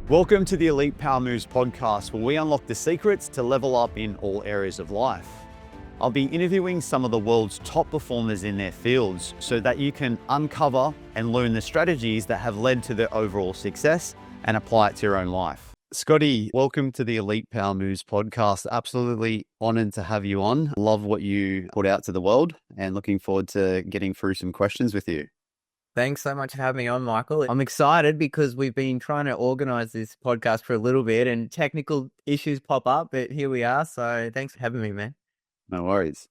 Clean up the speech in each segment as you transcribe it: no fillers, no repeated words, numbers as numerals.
Welcome to the Elite Power Moves podcast, where we unlock the secrets to level up in all areas of life. I'll be interviewing some of the world's top performers in their fields so that you can uncover and learn the strategies that have led to their overall success and apply it to your own life. Scotty, welcome to the Elite Power Moves podcast. Absolutely honored to have you on. Love what you put out to the world and looking forward to getting through some questions with you. Thanks so much for having me on, Michael. I'm excited because we've been trying to organize this podcast for a little bit and technical issues pop up, but here we are. So thanks for having me, man. No worries.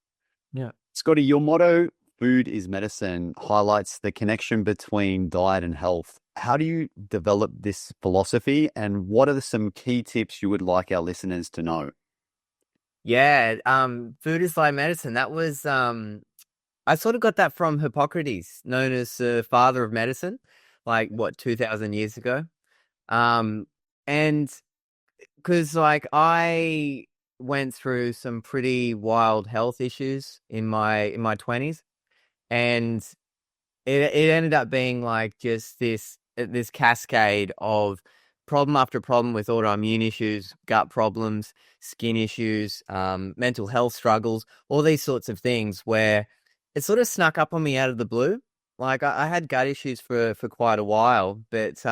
Yeah. Scotty, your motto, food is medicine, highlights the connection between diet and health. How do you develop this philosophy, and what are some key tips you would like our listeners to know? Yeah, food is like medicine. That was I sort of got that from Hippocrates, known as the father of medicine, 2,000 years ago. And because I went through some pretty wild health issues in my 20s, and it ended up being like just this cascade of problem after problem with autoimmune issues, gut problems, skin issues, mental health struggles, all these sorts of things where it sort of snuck up on me out of the blue. Like I had gut issues for quite a while, but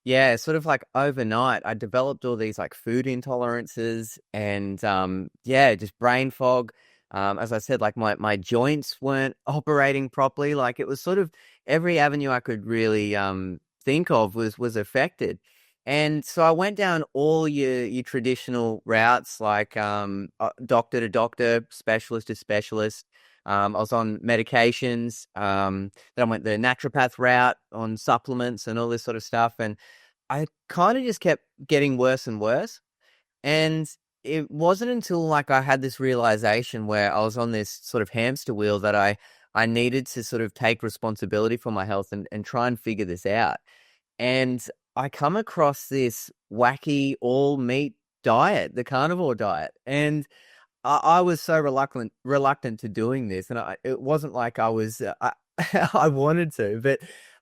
yeah, sort of like overnight, I developed all these like food intolerances and yeah, just brain fog. As I said, like my joints weren't operating properly. Like it was sort of every avenue I could really think of was affected. And so I went down all your traditional routes, like doctor to doctor, specialist to specialist. I was on medications. Then I went the naturopath route on supplements and all this sort of stuff. And I kind of just kept getting worse and worse. And it wasn't until like I had this realization where I was on this sort of hamster wheel that I needed to sort of take responsibility for my health and try and figure this out. And I come across this wacky all meat diet, the carnivore diet. And I was so reluctant to doing this, and it wasn't like I was I wanted to, but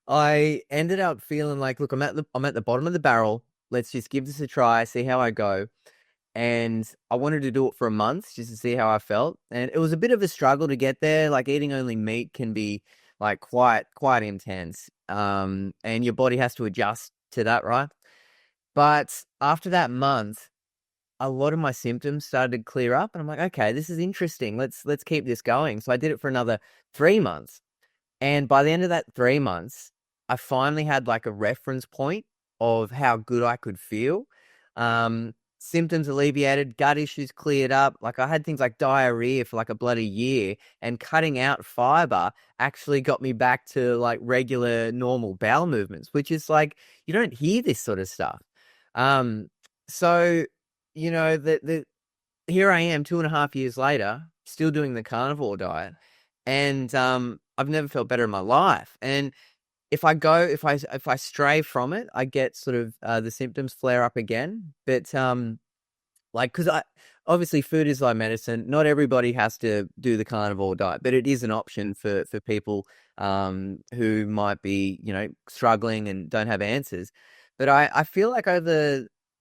I ended up feeling like, look, I'm at the bottom of the barrel. Let's just give this a try, see how I go. And I wanted to do it for a month just to see how I felt, and it was a bit of a struggle to get there. Like eating only meat can be like quite intense, and your body has to adjust to that, right? But after that month, a lot of my symptoms started to clear up, and I'm like, okay, this is interesting. Let's keep this going. So I did it for another 3 months. And by the end of that 3 months, I finally had like a reference point of how good I could feel. Symptoms alleviated, gut issues cleared up. Like I had things like diarrhea for like a bloody year, and cutting out fiber actually got me back to like regular normal bowel movements, which is like, you don't hear this sort of stuff. So you know, here I am 2.5 years later, still doing the carnivore diet, and I've never felt better in my life. And if I stray from it, I get sort of the symptoms flare up again. But because obviously food is like medicine. Not everybody has to do the carnivore diet, but it is an option for people who might be, struggling and don't have answers. But I feel like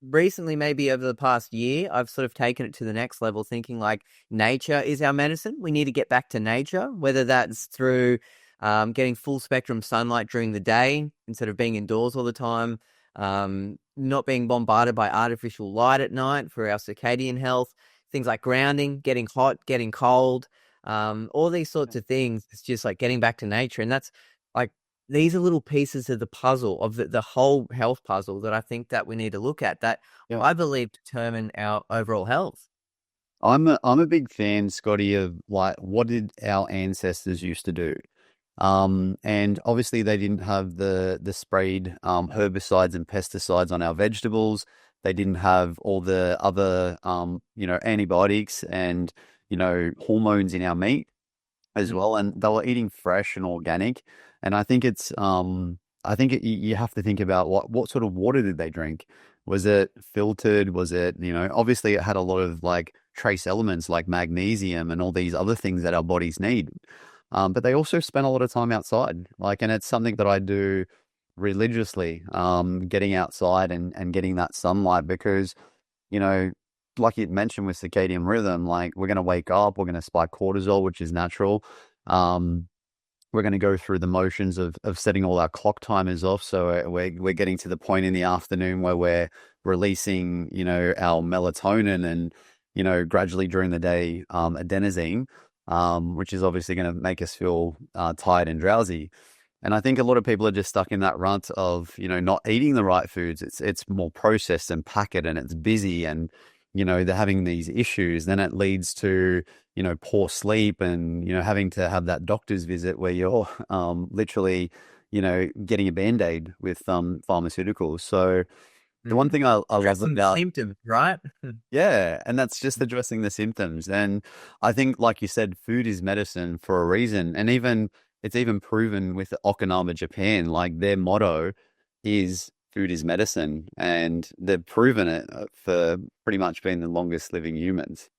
recently, maybe over the past year, I've sort of taken it to the next level, thinking like nature is our medicine. We need to get back to nature, whether that's through getting full spectrum sunlight during the day instead of being indoors all the time, not being bombarded by artificial light at night for our circadian health, things like grounding, getting hot, getting cold, all these sorts of things. It's just like getting back to nature. And that's like, these are little pieces of the puzzle, of the whole health puzzle, that I think that we need to look at, that I believe determine our overall health. I'm a big fan, Scotty, of like what did our ancestors used to do. And obviously they didn't have the sprayed herbicides and pesticides on our vegetables. They didn't have all the other antibiotics and hormones in our meat as well, and they were eating fresh and organic. And I think you have to think about what sort of water did they drink? Was it filtered? Was it, obviously it had a lot of like trace elements like magnesium and all these other things that our bodies need. But they also spent a lot of time outside, and it's something that I do religiously, getting outside and getting that sunlight because, you know, like you mentioned with circadian rhythm, like we're going to wake up, we're going to spike cortisol, which is natural. Um, we're going to go through the motions of setting all our clock timers off. So we're getting to the point in the afternoon where we're releasing, our melatonin and, gradually during the day, adenosine, which is obviously going to make us feel tired and drowsy. And I think a lot of people are just stuck in that rut of, not eating the right foods. It's more processed and packet and it's busy and, they're having these issues. Then it leads to, poor sleep and, having to have that doctor's visit where you're literally, getting a band-aid with pharmaceuticals. So the one Mhm. thing I love Addressing the about symptoms, right? yeah, and that's just addressing the symptoms. And I think, like you said, food is medicine for a reason. And even it's even proven with Okinawa, Japan, like their motto is food is medicine. And they've proven it for pretty much being the longest living humans.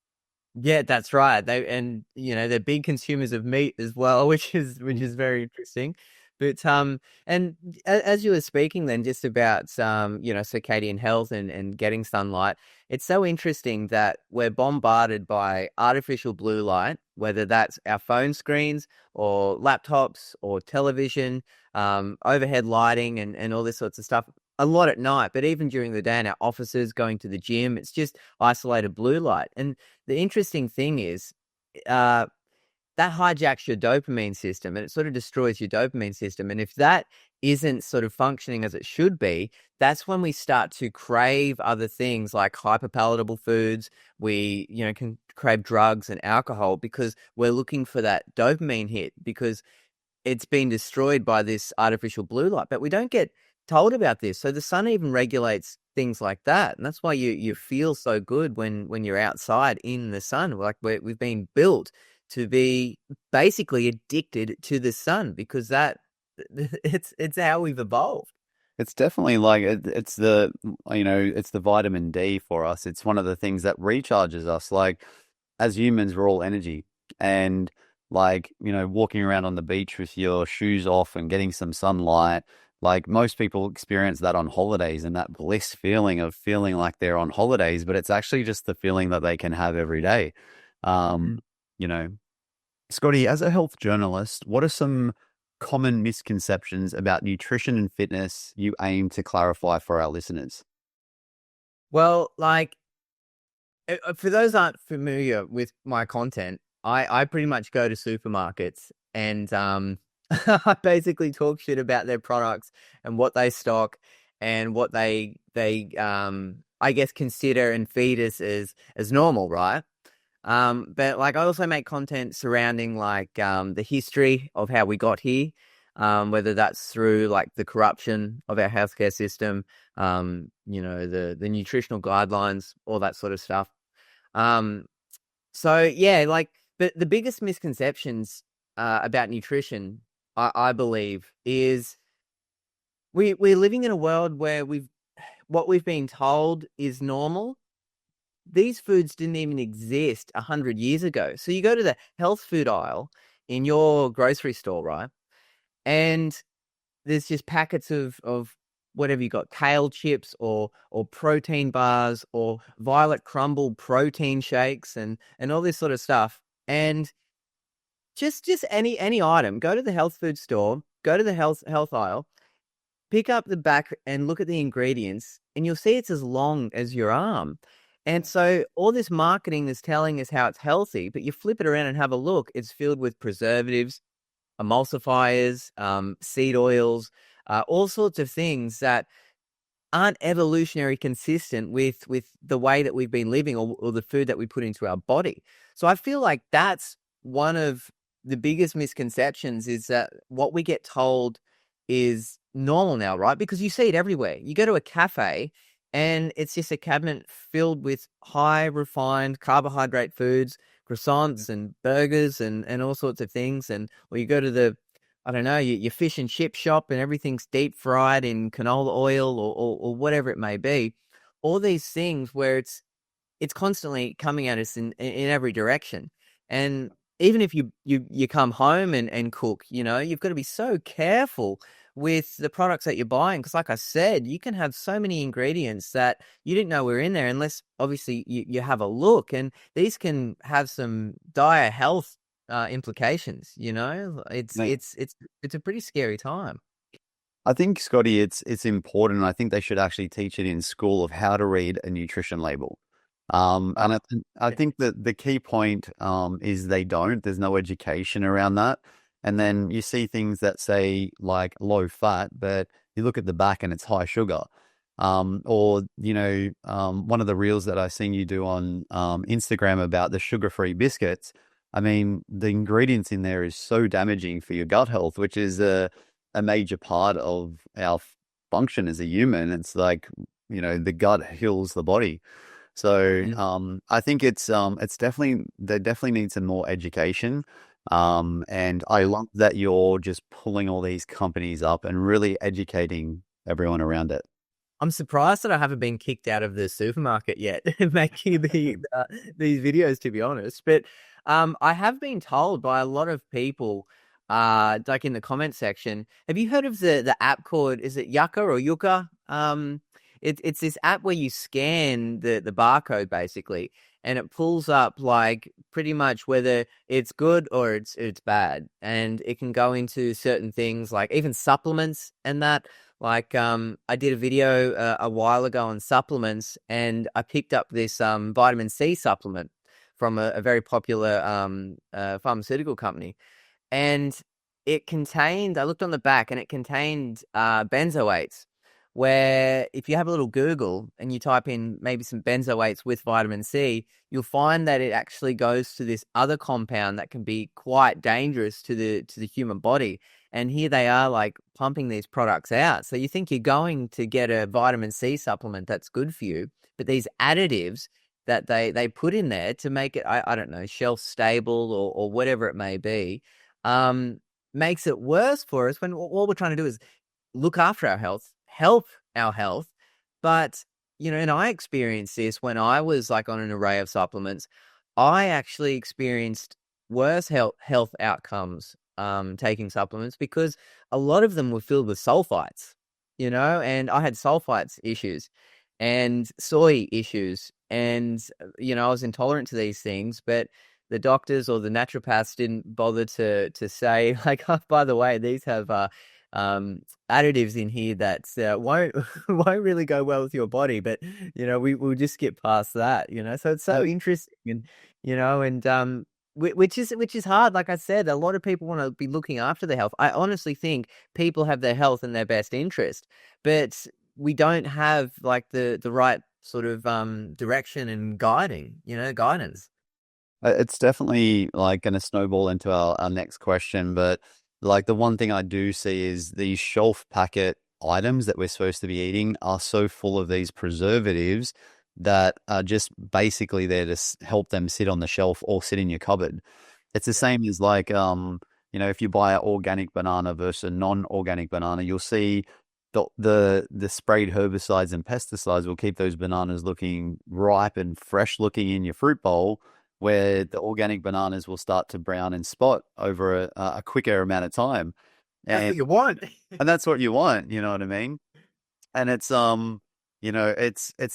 Yeah, that's right. They're big consumers of meat as well, which Mm. is very interesting. But and as you were speaking then just about circadian health and getting sunlight, it's so interesting that we're bombarded by artificial blue light, whether that's our phone screens or laptops or television, overhead lighting and all this sorts of stuff. A lot at night, but even during the day in our offices, going to the gym, it's just isolated blue light. And the interesting thing is, uh, that hijacks your dopamine system and it sort of destroys your dopamine system. And if that isn't sort of functioning as it should be, that's when we start to crave other things like hyperpalatable foods. We, can crave drugs and alcohol because we're looking for that dopamine hit because it's been destroyed by this artificial blue light, but we don't get told about this. So the sun even regulates things like that, and that's why you feel so good when you're outside in the sun. Like we've been built to be basically addicted to the sun because that it's how we've evolved. It's definitely like it's the vitamin D for us. It's one of the things that recharges us. Like as humans, we're all energy. And like, walking around on the beach with your shoes off and getting some sunlight, like most people experience that on holidays and that bliss feeling of feeling like they're on holidays, but it's actually just the feeling that they can have every day. Um, Mhm. you know, Scotty, as a health journalist, what are some common misconceptions about nutrition and fitness you aim to clarify for our listeners? Well, like for those aren't familiar with my content, I pretty much go to supermarkets and I basically talk shit about their products and what they stock and what they I guess consider and feed us as normal, right? But like I also make content surrounding like the history of how we got here, whether that's through like the corruption of our healthcare system, the nutritional guidelines, all that sort of stuff. Um, so yeah, like the biggest misconceptions about nutrition, I believe, is we're living in a world where what we've been told is normal. These foods didn't even exist 100 years ago. So you go to the health food aisle in your grocery store, right? And there's just packets of whatever you got, kale chips or protein bars or violet crumble protein shakes and all this sort of stuff. And just any item, go to the health food store, go to the health aisle, pick up the back and look at the ingredients, and you'll see it's as long as your arm. And so all this marketing is telling us how it's healthy, but you flip it around and have a look, it's filled with preservatives, emulsifiers, seed oils, all sorts of things that aren't evolutionary consistent with the way that we've been living or the food that we put into our body. So I feel like that's one of the biggest misconceptions is that what we get told is normal now, right? Because you see it everywhere. You go to a cafe and it's just a cabinet filled with high refined carbohydrate foods, croissants and burgers and all sorts of things. And or you go to the I don't know, your fish and chip shop and everything's deep fried in canola oil or whatever it may be. All these things where it's constantly coming at us in every direction. And even if you come home and cook, you've got to be so careful with the products that you're buying. Because like I said, you can have so many ingredients that you didn't know were in there unless obviously you have a look. And these can have some dire health implications, It's Mate, it's a pretty scary time. I think, Scotty, it's important. I think they should actually teach it in school of how to read a nutrition label. Uh, And I think that the key point is they don't. There's no education around that. And then you see things that say like low fat, but you look at the back and it's high sugar. Or, one of the reels that I seen you do on Instagram about the sugar-free biscuits. I mean, the ingredients in there is so damaging for your gut health, which is a major part of our function as a human. It's like, the gut heals the body. So mm, I think it's definitely they definitely need some more education. And I yeah. love that you're just pulling all these companies up and really educating everyone around it. I'm surprised that I haven't been kicked out of the supermarket yet making these videos, to be honest. But I have been told by a lot of people, like in the comment section, have you heard of the app called, is it Yucca or Yucca? It's this app where you scan the barcode basically, and it pulls up like pretty much whether it's good or it's bad, and it can go into certain things like even supplements and that. Like, I did a video a while ago on supplements, and I picked up this vitamin C supplement from a very popular pharmaceutical company, and I looked on the back, and it contained benzoates. Where if you have a little Google and you type in maybe some benzoates with vitamin C, you'll find that it actually goes to this other compound that can be quite dangerous to the human body. And here they are like pumping these products out. So you think you're going to get a vitamin C supplement that's good for you, but these additives that they put in there to make it, I don't know, shelf stable or whatever it may be, um, makes it worse for us when all we're trying to do is look after our health, help our health. But, and I experienced this when I was like on an array of supplements. I actually experienced worse health outcomes taking supplements because a lot of them were filled with sulfites, and I had sulfites issues and soy issues. And, I was intolerant to these things, but the doctors or the naturopaths didn't bother to say like, oh, by the way, these have additives in here that won't won't really go well with your body. But we'll just skip past that. So it's so interesting, and which is hard. Like I said, a lot of people want to be looking after their health. I honestly think people have their health in their best interest, but we don't have like the right sort of direction and guidance. It's definitely like going to snowball into our next question, but like the one thing I do see is these shelf packet items that we're supposed to be eating are so full of these preservatives that are just basically there to help them sit on the shelf or sit in your cupboard. It's the Yeah. same as like, if you buy an organic banana versus a non-organic banana, you'll see the sprayed herbicides and pesticides will keep those bananas looking ripe and fresh looking in your fruit bowl, where the organic bananas will start to brown and spot over a quicker amount of time. That's And what you want. and that's what you want, you know what I mean? And it's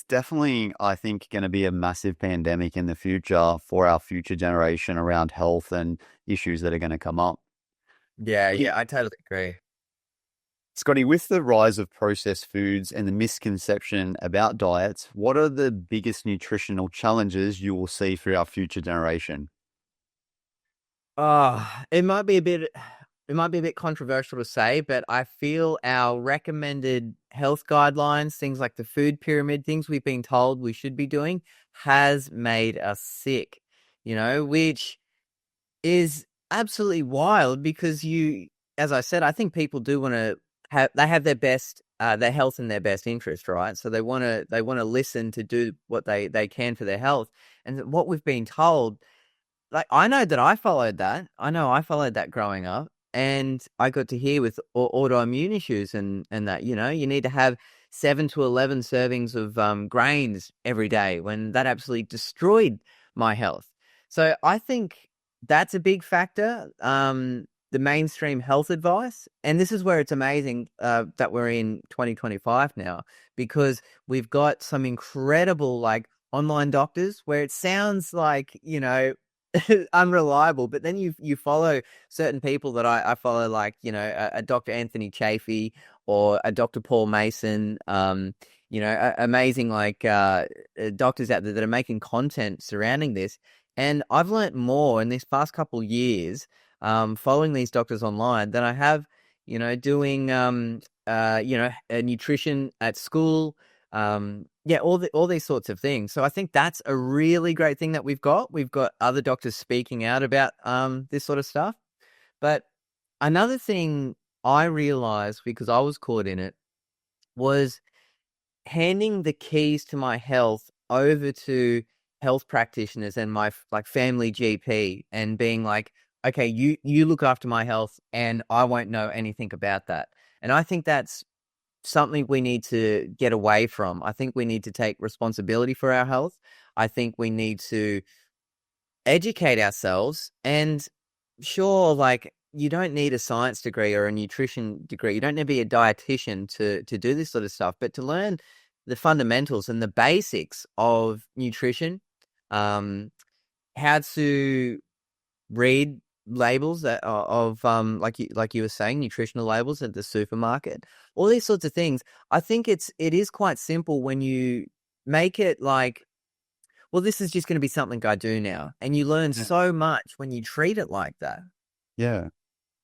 definitely, I think, going to be a massive pandemic in the future for our future generation around health and issues that are going to come up. Yeah, yeah, I totally agree. Scotty, with the rise of processed foods and the misconception about diets, what are the biggest nutritional challenges you will see for our future generation? It might be a bit controversial to say, but I feel our recommended health guidelines, things like the food pyramid, things we've been told we should be doing, has made us sick, which is absolutely wild because as I said, I think people do want to have their health in their best interest, right? So they want to listen to do what they can for their health. And what we've been told, like, I know that I followed that. I know I followed that growing up, and I got to hear with autoimmune issues and that, you need to have 7 to 11 servings of grains every day when that absolutely destroyed my health. So I think that's a big factor. The mainstream health advice, and this is where it's amazing that we're in 2025 now, because we've got some incredible like online doctors where it sounds like, unreliable, but then you follow certain people that I follow, like, a Dr. Anthony Chafee or a Dr. Paul Mason, amazing like doctors out there that are making content surrounding this. And I've learnt more in these past couple years, following these doctors online than I have, doing, nutrition at school. Yeah, all these sorts of things. So I think that's a really great thing that we've got. We've got other doctors speaking out about this sort of stuff. But another thing I realized, because I was caught in it, was handing the keys to my health over to health practitioners and my like family GP, and being like, okay, you look after my health and I won't know anything about that. And I think that's something we need to get away from. I think we need to take responsibility for our health. I think we need to educate ourselves. And sure, like, you don't need a science degree or a nutrition degree. You don't need to be a dietitian to do this sort of stuff, but to learn the fundamentals and the basics of nutrition, how to read labels of like you were saying, nutritional labels at the supermarket, all these sorts of things. I think it is quite simple when you make it like, well, this is just going to be something I do now, and you learn Yeah. so much when you treat it like that. Yeah.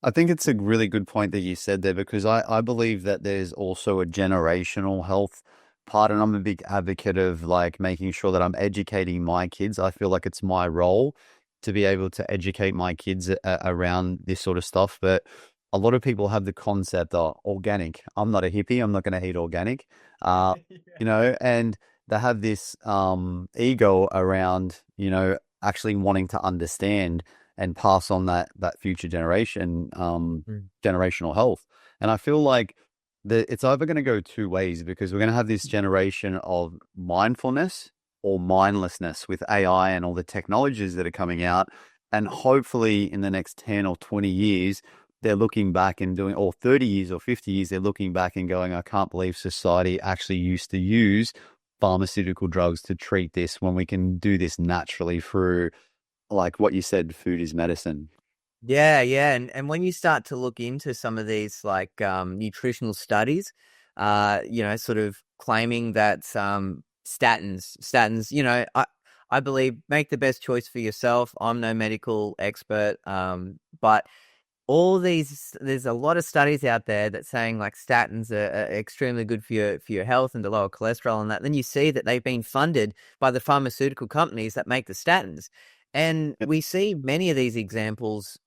I think it's a really good point that you said there because I believe that there's also a generational health part, and I'm a big advocate of like making sure that I'm educating my kids. I feel like it's my role to be able to educate my kids around this sort of stuff. But a lot of people have the concept of organic. I'm not a hippie. I'm not going to eat organic. Uh, and they have this ego around, actually wanting to understand and pass on that future generation, Mm. generational health. And I feel like it's either going to go two ways because we're going to have this generation of mindfulness or mindlessness with AI and all the technologies that are coming out. And hopefully in the next 10 or 20 years, they're looking back and doing, or 30 years or 50 years, they're looking back and going, I can't believe society actually used to use pharmaceutical drugs to treat this when we can do this naturally through, like what you said, food is medicine. Yeah, yeah, and when you start to look into some of these like nutritional studies, sort of claiming that statins, I believe, make the best choice for yourself. I'm no medical expert, but there's a lot of studies out there that saying like statins are extremely good for your health and to lower cholesterol and that. Then you see that they've been funded by the pharmaceutical companies that make the statins. And Yep. we see many of these examples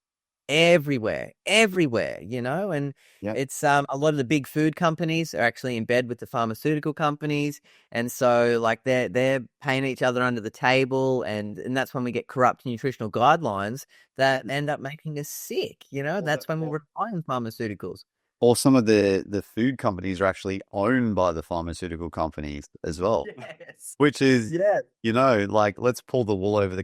everywhere, and Yep. it's a lot of the big food companies are actually in bed with the pharmaceutical companies, and so like they're paying each other under the table, and that's when we get corrupt nutritional guidelines that end up making us sick. That's when we're relying on pharmaceuticals. Or some of the food companies are actually owned by the pharmaceutical companies as well, Yes. which is, Yeah. like let's pull the wool over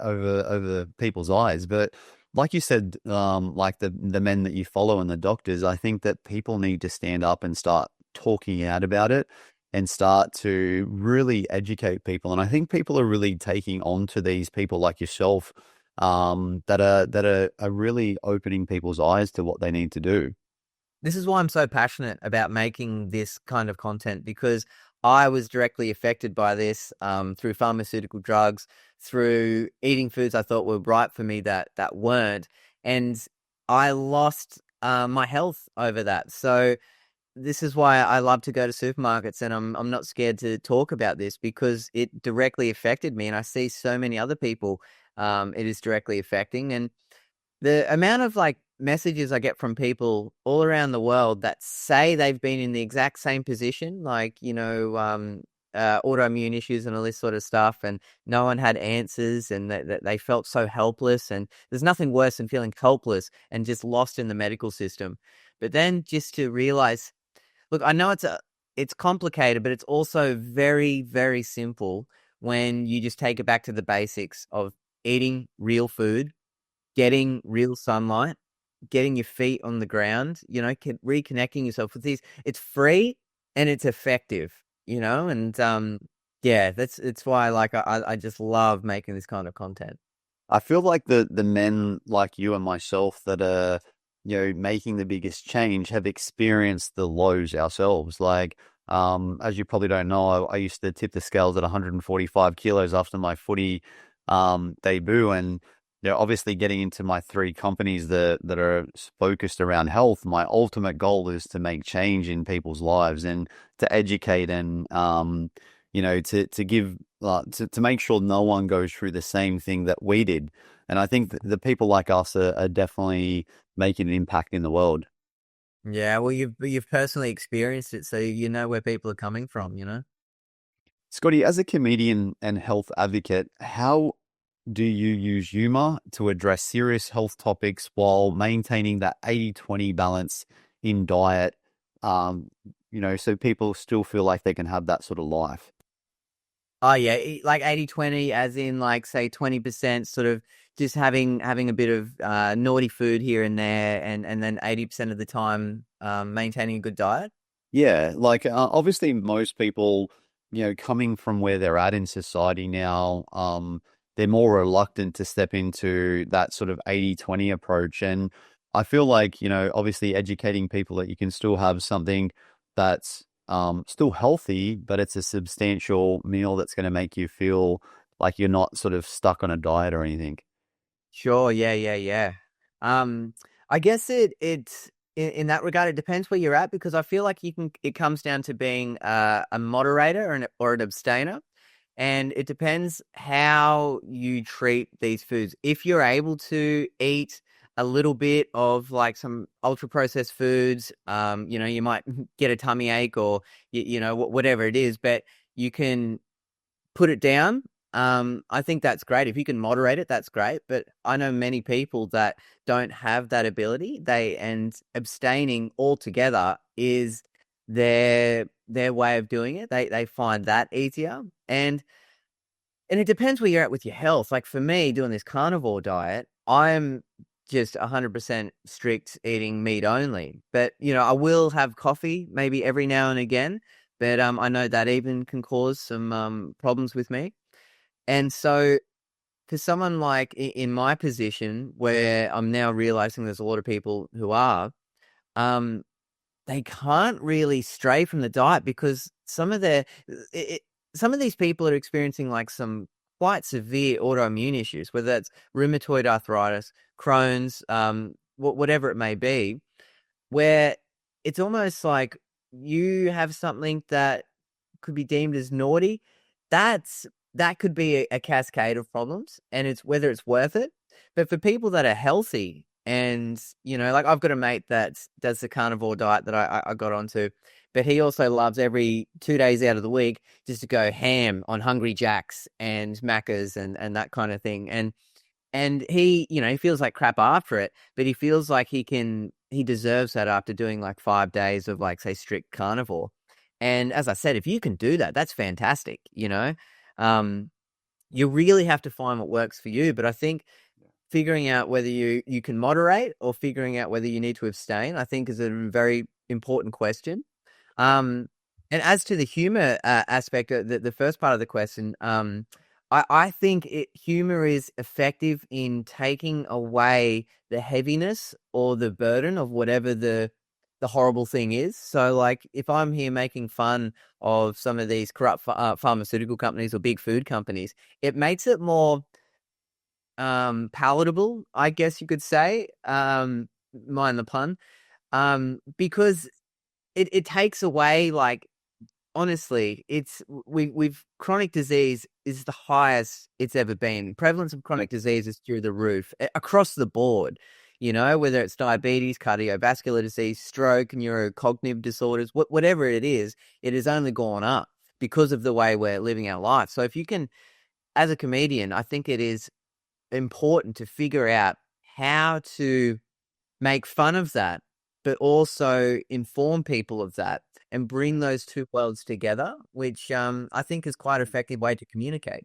over people's eyes. But like you said, like the men that you follow and the doctors, I think that people need to stand up and start talking out about it and start to really educate people. And I think people are really taking on to these people like yourself, that are really opening people's eyes to what they need to do. This is why I'm so passionate about making this kind of content, because I was directly affected by this, through pharmaceutical drugs, through eating foods I thought were right for me that weren't, and I lost my health over that. So this is why I love to go to supermarkets, and I'm not scared to talk about this because it directly affected me, and I see so many other people it is directly affecting. And the amount of like messages I get from people all around the world that say they've been in the exact same position, like, autoimmune issues and all this sort of stuff, and no one had answers, and that they felt so helpless. And there's nothing worse than feeling helpless and just lost in the medical system. But then just to realize, look, I know it's complicated, but it's also very, very simple when you just take it back to the basics of eating real food, getting real sunlight, getting your feet on the ground, reconnecting yourself with these. It's free and it's effective, and yeah, it's why like I just love making this kind of content. I feel like the men like you and myself that are, making the biggest change have experienced the lows ourselves. Like, as you probably don't know, I used to tip the scales at 145 kilos after my footy debut, and obviously getting into my three companies that are focused around health. My ultimate goal is to make change in people's lives and to educate and to give to make sure no one goes through the same thing that we did. And I think the people like us are definitely making an impact in the world. Yeah, well, you've personally experienced it, so you know where people are coming from. Scotty, as a comedian and health advocate, how do you use humor to address serious health topics while maintaining that 80-20 balance in diet? Um, so people still feel like they can have that sort of life. Oh yeah, like 80-20, as in like say 20% sort of just having a bit of naughty food here and there, and then 80% of the time maintaining a good diet. Yeah, like obviously most people, coming from where they're at in society now, they're more reluctant to step into that sort of 80-20 approach. And I feel like, obviously educating people that you can still have something that's still healthy, but it's a substantial meal that's going to make you feel like you're not sort of stuck on a diet or anything. Sure, yeah, yeah, yeah. Um, I guess it's in that regard, it depends where you're at, because I feel like it comes down to being a moderator or an abstainer. And it depends how you treat these foods. If you're able to eat a little bit of like some ultra processed foods, you might get a tummy ache, or whatever it is, but you can put it down. I think that's great. If you can moderate it, that's great. But I know many people that don't have that ability. And abstaining altogether is their way of doing it. They find that easier. And it depends where you're at with your health. Like for me, doing this carnivore diet, I'm just 100% strict eating meat only. But, I will have coffee maybe every now and again. But I know that even can cause some problems with me. And so for someone like in my position, where I'm now realizing there's a lot of people who are, um, they can't really stray from the diet, because some of these people are experiencing like some quite severe autoimmune issues, whether that's rheumatoid arthritis, Crohn's, whatever it may be, where it's almost like you have something that could be deemed as naughty. That could be a cascade of problems, and it's whether it's worth it. But for people that are healthy, and like I've got a mate that does the carnivore diet that I got onto, but he also loves every 2 days out of the week just to go ham on Hungry Jacks and Macca's and that kind of thing. And he feels like crap after it, but he feels like he deserves that after doing like 5 days of like, say, strict carnivore. And as I said, if you can do that, that's fantastic. Um, you really have to find what works for you. But I think figuring out whether you can moderate or figuring out whether you need to abstain, I think is a very important question. Um, and as to the humor aspect, the first part of the question, I think humor is effective in taking away the heaviness or the burden of whatever the horrible thing is. So, like, if I'm here making fun of some of these corrupt pharmaceutical companies or big food companies, it makes it more palatable, I guess you could say. Mind the pun. Because it takes away, like, honestly, we've chronic disease is the highest it's ever been. Prevalence of chronic disease is through the roof across the board. Whether it's diabetes, cardiovascular disease, stroke, neurocognitive disorders, whatever it is, it has only gone up because of the way we're living our life. So if you can, as a comedian, I think it is important to figure out how to make fun of that, but also inform people of that and bring those two worlds together, which I think is quite an effective way to communicate.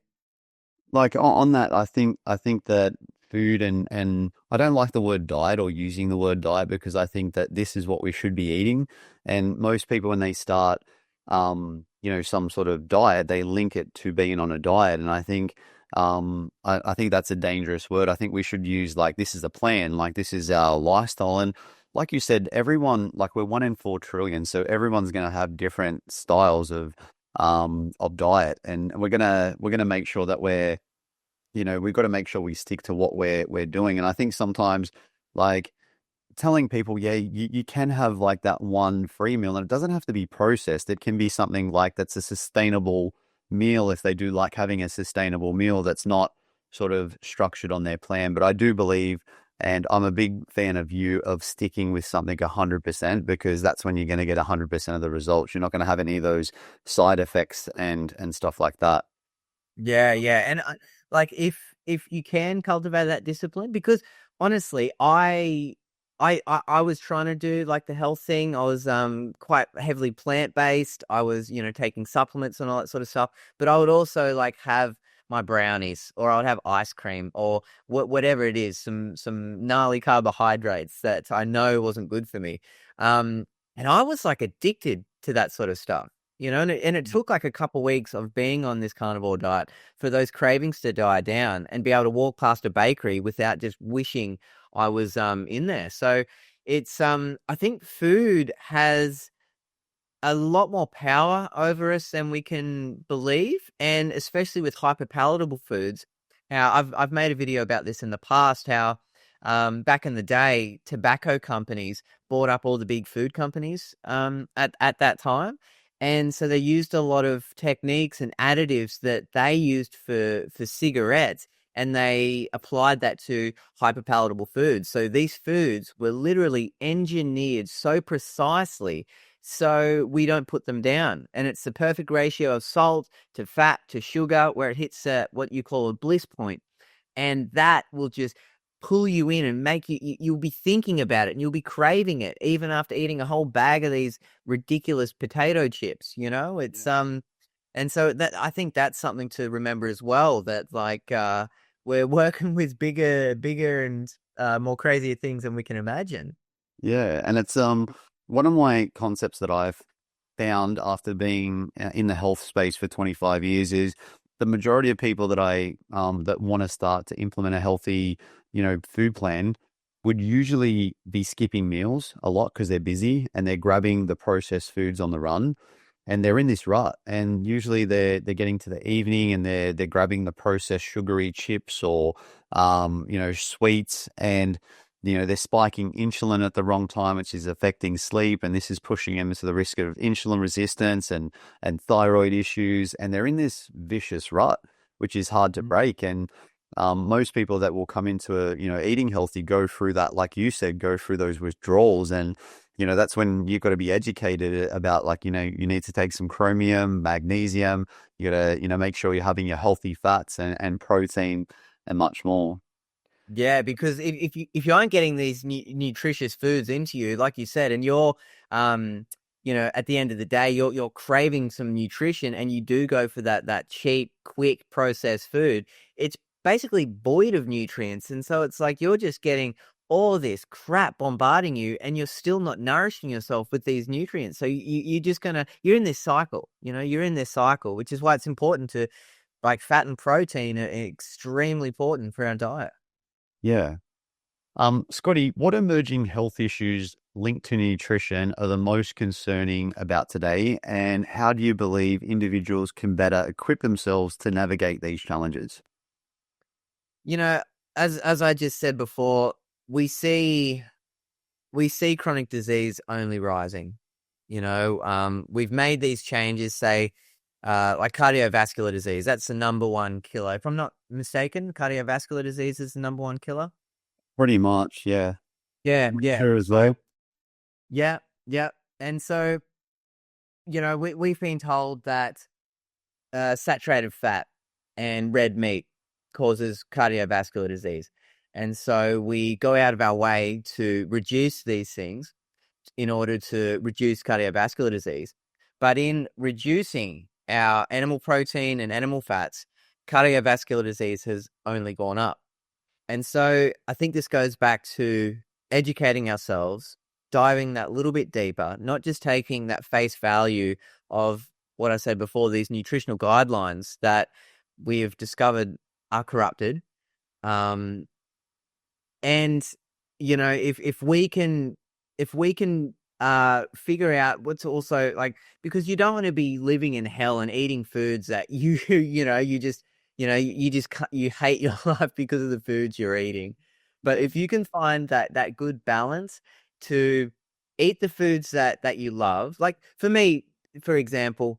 Like on that, I think that food, and I don't like the word diet or using the word diet because I think that this is what we should be eating. And most people, when they start, some sort of diet, they link it to being on a diet. And I think, I think that's a dangerous word. I think we should use like, this is a plan, like this is our lifestyle. And like you said, everyone, like we're 1 in 4 trillion, so everyone's going to have different styles of diet, and we're gonna make sure that we've got to make sure we stick to what we're doing. And I think sometimes, like, telling people, yeah, you can have like that one free meal, and it doesn't have to be processed. It can be something like that's a sustainable meal if they do like having a sustainable meal that's not sort of structured on their plan. But I do believe, and I'm a big fan of sticking with something 100%, because that's when you're going to get 100% of the results. You're not going to have any of those side effects and stuff like that. Yeah, yeah, and like if you can cultivate that discipline, because honestly, I was trying to do like the health thing. I was quite heavily plant based. I was taking supplements and all that sort of stuff. But I would also like have my brownies, or I would have ice cream, or whatever it is, some gnarly carbohydrates that I know wasn't good for me. And I was like addicted to that sort of stuff. And it took like a couple weeks of being on this carnivore diet for those cravings to die down and be able to walk past a bakery without just wishing I was in there. So it's I think food has a lot more power over us than we can believe, and especially with hyperpalatable foods. Now, I've made a video about this in the past, how back in the day, tobacco companies bought up all the big food companies at that time. And so they used a lot of techniques and additives that they used for cigarettes, and they applied that to hyperpalatable foods. So these foods were literally engineered so precisely so we don't put them down. And it's the perfect ratio of salt to fat to sugar, where it hits what you call a bliss point. And that will just pull you in and make you'll be thinking about it, and you'll be craving it even after eating a whole bag of these ridiculous potato chips. It's and so that I think that's something to remember as well, that like we're working with bigger and more crazier things than we can imagine. Yeah, and it's one of my concepts that I've found after being in the health space for 25 years is the majority of people that want to start to implement a healthy, food plan would usually be skipping meals a lot because they're busy and they're grabbing the processed foods on the run, and they're in this rut. And usually they're getting to the evening and they're grabbing the processed sugary chips or sweets, and they're spiking insulin at the wrong time, which is affecting sleep, and this is pushing them into the risk of insulin resistance and thyroid issues, and they're in this vicious rut, which is hard to break. And most people that will come into eating healthy go through that, like you said, go through those withdrawals. And that's when you've got to be educated about, like, you need to take some chromium, magnesium. You got to make sure you're having your healthy fats and protein and much more. Yeah, because if you aren't getting these nutritious foods into you, like you said, and you're at the end of the day, you're craving some nutrition, and you do go for that cheap, quick processed food, it's basically void of nutrients. And so it's like you're just getting all this crap bombarding you, and you're still not nourishing yourself with these nutrients. So you're just you're in this cycle. You're in this cycle, which is why it's important to, like, fat and protein are extremely important for our diet. Yeah. Scotty, what emerging health issues linked to nutrition are the most concerning about today, and how do you believe individuals can better equip themselves to navigate these challenges? You know, as I just said before, we see chronic disease only rising. We've made these changes, say, like cardiovascular disease. That's the number one killer. If I'm not mistaken, cardiovascular disease is the number one killer. Pretty much, yeah. Yeah, yeah, Here as well. yeah, yeah. And so, we've been told that saturated fat and red meat causes cardiovascular disease. And so we go out of our way to reduce these things in order to reduce cardiovascular disease. But in reducing our animal protein and animal fats, cardiovascular disease has only gone up. And so I think this goes back to educating ourselves, diving that little bit deeper, not just taking that face value of what I said before, these nutritional guidelines that we have discovered are corrupted. Um, and if we can figure out what's also like, because you don't want to be living in hell and eating foods that you hate your life because of the foods you're eating. But if you can find that good balance to eat the foods that you love, like for me, for example,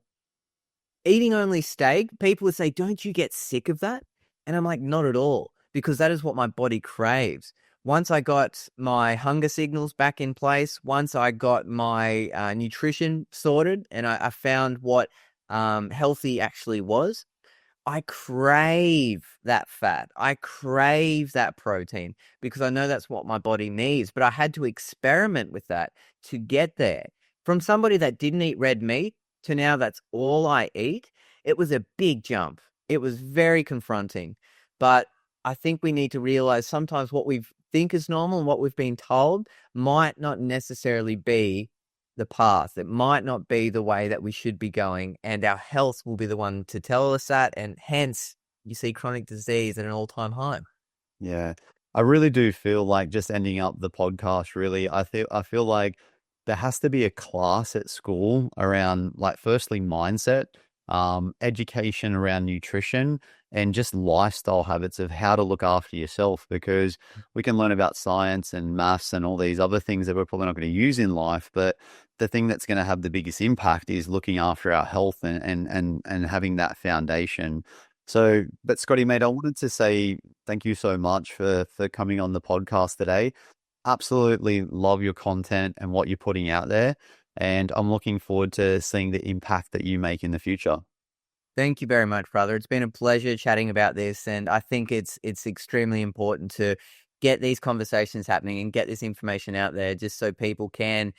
eating only steak, people would say, don't you get sick of that? And I'm like, not at all, because that is what my body craves. Once I got my hunger signals back in place, once I got my nutrition sorted, and I found what healthy actually was, I crave that fat. I crave that protein because I know that's what my body needs. But I had to experiment with that to get there. From somebody that didn't eat red meat to now that's all I eat, it was a big jump. It was very confronting. But I think we need to realize sometimes what we think is normal and what we've been told might not necessarily be the path. It might not be the way that we should be going, and our health will be the one to tell us that, and hence you see chronic disease at an all-time high. Yeah. I really do feel like, just ending up the podcast, really, I feel like there has to be a class at school around, like, firstly mindset, education around nutrition, and just lifestyle habits of how to look after yourself, because we can learn about science and maths and all these other things that we're probably not going to use in life, but the thing that's going to have the biggest impact is looking after our health and having that foundation. So, but Scotty, mate, I wanted to say thank you so much for coming on the podcast today. Absolutely love your content and what you're putting out there, and I'm looking forward to seeing the impact that you make in the future. Thank you very much, brother. It's been a pleasure chatting about this, and I think it's extremely important to get these conversations happening and get this information out there just so people can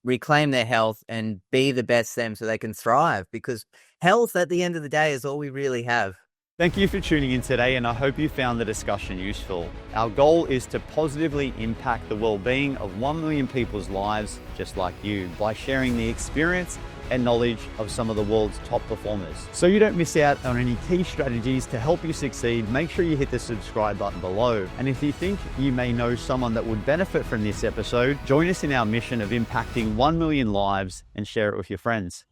reclaim their health and be the best them so they can thrive, because health at the end of the day is all we really have. Thank you for tuning in today, and I hope you found the discussion useful. Our goal is to positively impact the well-being of 1 million people's lives just like you by sharing the experience and knowledge of some of the world's top performers. So you don't miss out on any key strategies to help you succeed, make sure you hit the subscribe button below. And if you think you may know someone that would benefit from this episode, join us in our mission of impacting 1 million lives and share it with your friends.